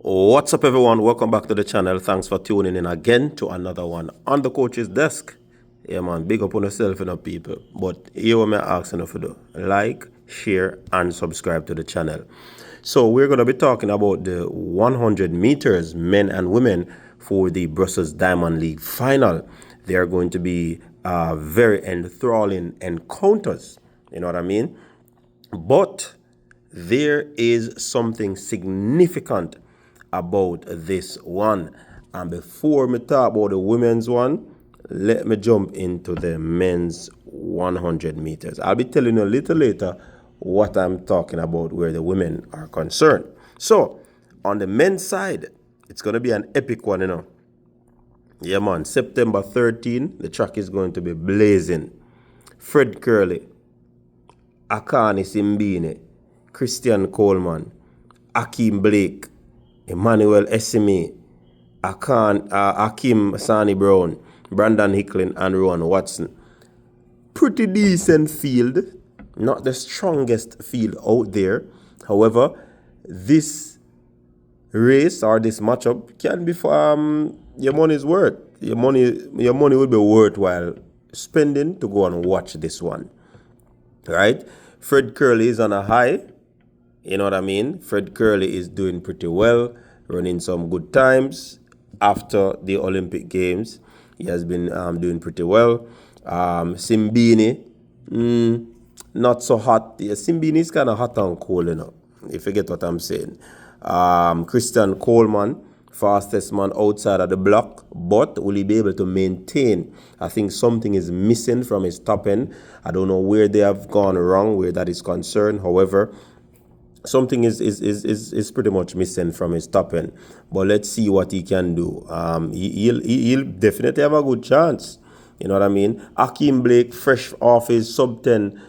What's up, everyone? Welcome back to the channel. Thanks for tuning in again to another one on the coach's desk. Yeah, man, big up on yourself, people. But here what I'm asking you to do: like, share, and subscribe to the channel. So we're gonna be talking about the 100 meters men and women for the Brussels Diamond League final. They are going to be very enthralling encounters. You know what I mean? But there is something significant about this one. And before me talk about the women's one, let me jump into the men's 100 meters. I'll be telling you a little later what I'm talking about where the women are concerned. So, on the men's side, it's going to be an epic one, Yeah, man. September 13, the track is going to be blazing. Fred Curley, Akani Simbine, Christian Coleman, Akeem Blake, Emmanuel Esime, Akeem Sani Brown, Brandon Hicklin, and Rowan Watson. Pretty decent field. Not the strongest field out there. However, this race or this matchup can be for your money's worth. Your money will be worthwhile spending to go and watch this one. Right? Fred Curley is on a high. You know what I mean? Fred Curley is doing pretty well, running some good times after the Olympic Games. He has been doing pretty well. Simbine, not so hot. Yeah, Simbine is kind of hot and cold, if you get what I'm saying. Christian Coleman, fastest man outside of the block, but will he be able to maintain? I think something is missing from his top end. I don't know where they have gone wrong, where that is concerned. However, something is pretty much missing from his top end. But let's see what he can do. He'll definitely have a good chance. You know what I mean? Akeem Blake, fresh off his sub 10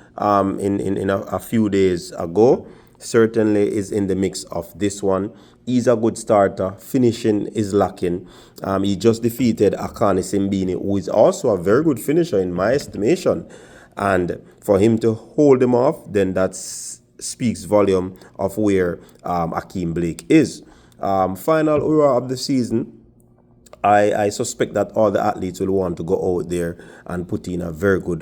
in a few days ago, certainly is in the mix of this one. He's a good starter. Finishing is lacking. He just defeated Akani Simbine, who is also a very good finisher in my estimation. And for him to hold him off, then that's speaks volume of where Akeem Blake is. Final hurrah of the season. I suspect that all the athletes will want to go out there and put in a very good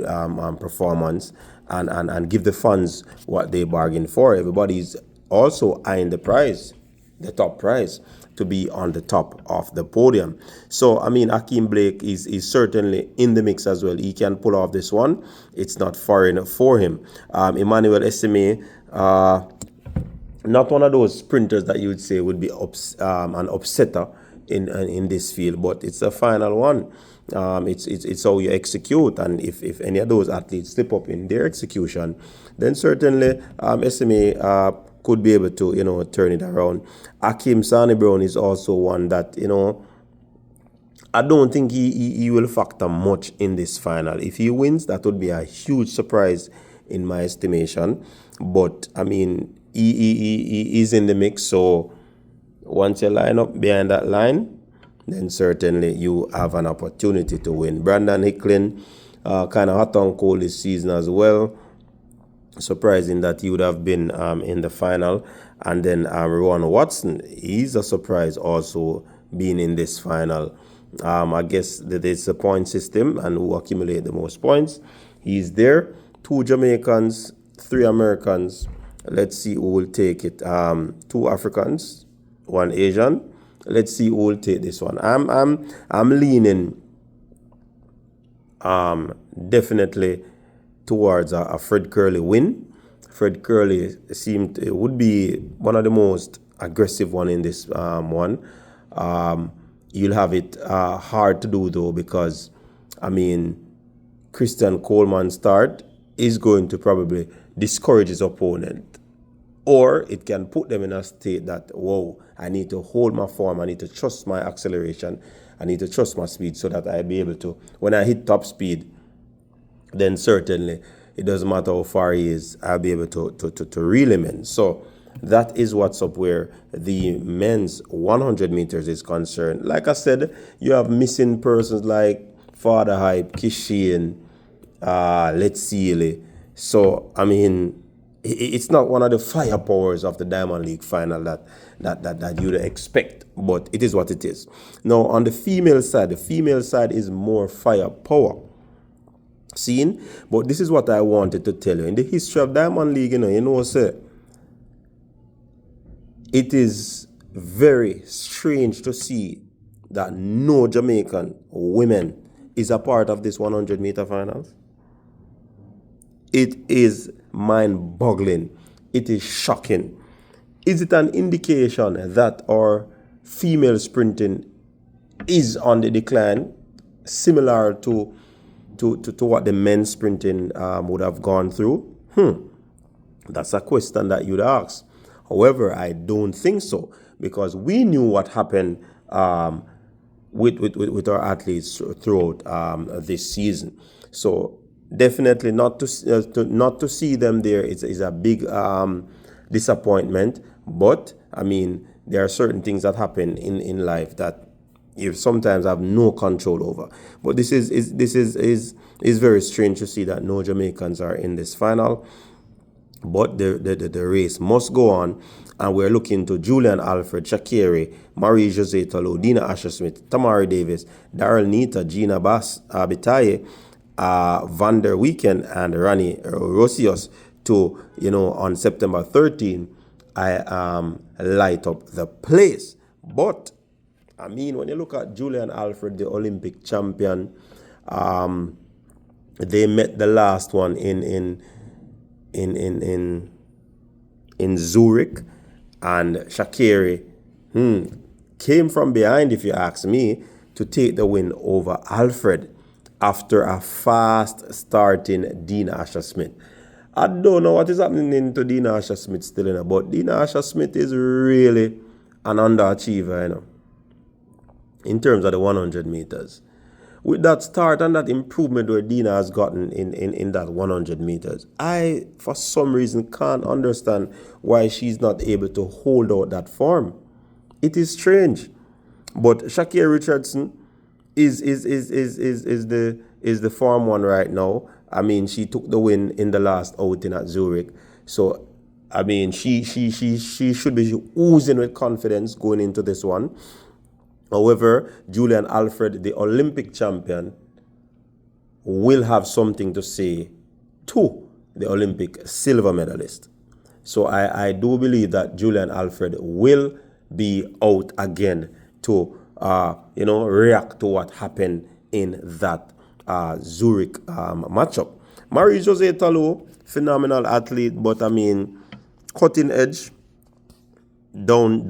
performance and give the fans what they bargained for. Everybody's also eyeing the prize, the top prize, to be on the top of the podium. So, I mean, Akeem Blake is certainly in the mix as well. He can pull off this one. It's not foreign for him. Emmanuel Esime, not one of those sprinters that you would say would be an upsetter in this field, but it's a final one. It's how you execute, and if any of those athletes slip up in their execution, then certainly SMA could be able to turn it around. Akeem Sani Brown is also one that I don't think he will factor much in this final. If he wins, that would be a huge surprise in my estimation. But I mean, he is in the mix, so once you line up behind that line, then certainly you have an opportunity to win. Brandon Hicklin, kind of hot and cold this season as well. Surprising that he would have been in the final. And then Rowan Watson, he's a surprise also being in this final. I guess that it's a point system and who accumulate the most points. He's there. 2 Jamaicans, 3 Americans. Let's see who will take it. 2 Africans, 1 Asian. Let's see who will take this one. I'm leaning definitely towards a Fred Curley win. Fred Curley would be one of the most aggressive one in this one. You'll have it hard to do though, because I mean, Christian Coleman's start is going to probably discourage his opponent, or it can put them in a state that, whoa, I need to hold my form, I need to trust my acceleration, I need to trust my speed so that I'll be able to, when I hit top speed, then certainly it doesn't matter how far he is, I'll be able to reel him in. So that is what's up where the men's 100 meters is concerned. Like I said, you have missing persons like Father Hype, Kishian, Let's Sealy. So, I mean, it's not one of the firepowers of the Diamond League final that you'd expect, but it is what it is. Now, on the female side is more firepower. Seen? But this is what I wanted to tell you. In the history of Diamond League, sir, it is very strange to see that no Jamaican women is a part of this 100-meter finals. It is mind-boggling. It is shocking. Is it an indication that our female sprinting is on the decline, similar to what the men's sprinting would have gone through? That's a question that you'd ask. However, I don't think so, because we knew what happened with our athletes throughout this season. So definitely not to see them there is a big disappointment. But I mean, there are certain things that happen in life that you sometimes have no control over. But this is very strange to see that no Jamaicans are in this final. But the race must go on, and we're looking to Julian Alfred, Shakiri, Marie-Josée Tolo, Dina Asher-Smith, Tamari Davis, Daryl Nita, Gina Bass, Abitaye, Van der Weekend, and Rani Rosios to, on September 13, I light up the place. But I mean, when you look at Julian Alfred, the Olympic champion, they met the last one in Zurich, and Shakiri came from behind, if you ask me, to take the win over Alfred after a fast starting Dina Asher-Smith. I don't know what is happening to Dina Asher-Smith still, but Dina Asher-Smith is really an underachiever, in terms of the 100 meters. With that start and that improvement where Dina has gotten in that 100 meters, I, for some reason, can't understand why she's not able to hold out that form. It is strange. But Shakira Richardson is the form one right now. I mean, she took the win in the last outing at Zurich. So, I mean, she should be oozing with confidence going into this one. However, Julian Alfred, the Olympic champion, will have something to say to the Olympic silver medalist. So I do believe that Julian Alfred will be out again to react to what happened in that Zurich matchup. Marie-Josée Tolo, phenomenal athlete, but I mean, cutting edge. Down.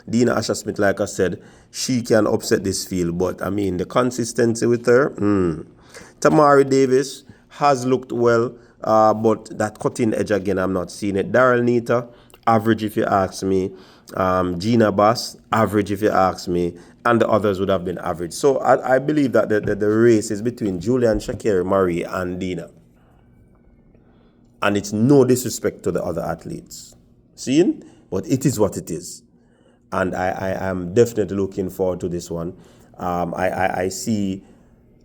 Dina Asher-Smith, like I said, she can upset this field, but I mean, the consistency with her. Tamari Davis has looked well, but that cutting edge again, I'm not seeing it. Daryl Nita, average if you ask me. Gina Bass, average if you ask me. And the others would have been average. So I believe that the race is between Julian, Shakira, Marie, and Dina. And it's no disrespect to the other athletes. Seeing? But it is what it is. And I am definitely looking forward to this one. I see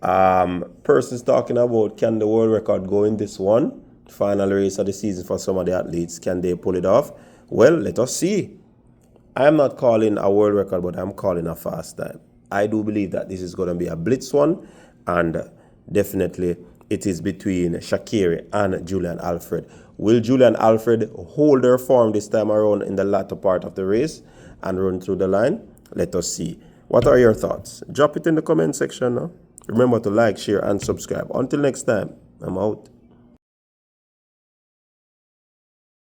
persons talking about, can the world record go in this one? Final race of the season for some of the athletes. Can they pull it off? Well, let us see. I am not calling a world record, but I'm calling a fast time. I do believe that this is going to be a blitz one. And definitely it is between Shakiri and Julian Alfred. Will Julian Alfred hold her form this time around in the latter part of the race and run through the line? Let us see. What are your thoughts? Drop it in the comment section now. Remember to like, share, and subscribe. Until next time, I'm out.